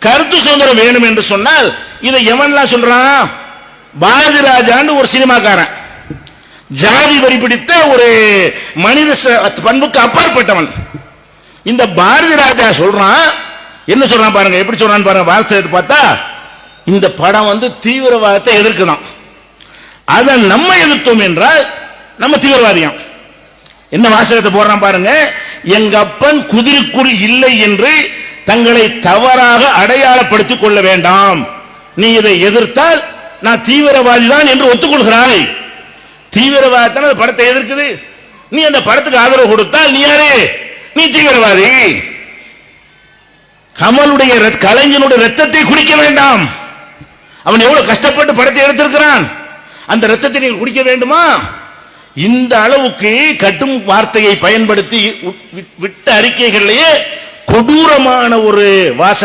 கருத்து சுதந்திரம் வேணும் என்று சொன்னால் இதை எவன்லாம் சொல்றான்? பாரதி ராஜான்னு ஒரு சினிமாக்காரன், ஜாதி வரி பிடித்த ஒரு மனித பண்புக்கு அப்பாற்பட்டவன். இந்த பாரதி ராஜா சொல்றான், என்ன சொல்றான் பாருங்க, எப்படி சொல்றான் பாருங்க. வார்த்தை பார்த்தா இந்த படம் தீவிரவாதத்தை எதிர்க்குதான். அதை நம்ம எதிர்த்தோம் என்றால் நம்ம தீவிரவாதியம். என்ன வாசகத்தை போடுறான் பாருங்க. எங்க அப்பன் குதிரைக்குள் இல்லை என்று தங்களை தவறாக அடையாளப்படுத்திக் கொள்ள வேண்டாம். நீ இதை எதிர்த்தால் நான் தீவிரவாதி தான் என்று ஒத்துக்கொள்கிறாய். தீவிரவாதத்தான படத்தை எதிர்க்குது. நீ அந்த படத்துக்கு ஆதரவு கொடுத்தால் நீ யாரு? நீ தீவிரவாதி. கமலுடைய கலைஞனுடைய ரத்தத்தை குடிக்க வேண்டாம். அவன் எவ்வளவு கஷ்டப்பட்டு படத்தை எடுத்திருக்கிறான். அந்த ரத்தத்தை நீங்க குடிக்க வேண்டுமா? இந்த அளவுக்கு கட்டும் வார்த்தையை பயன்படுத்தி விட்ட அறிக்கைகளிலேயே கொடூரமான ஒரு வாச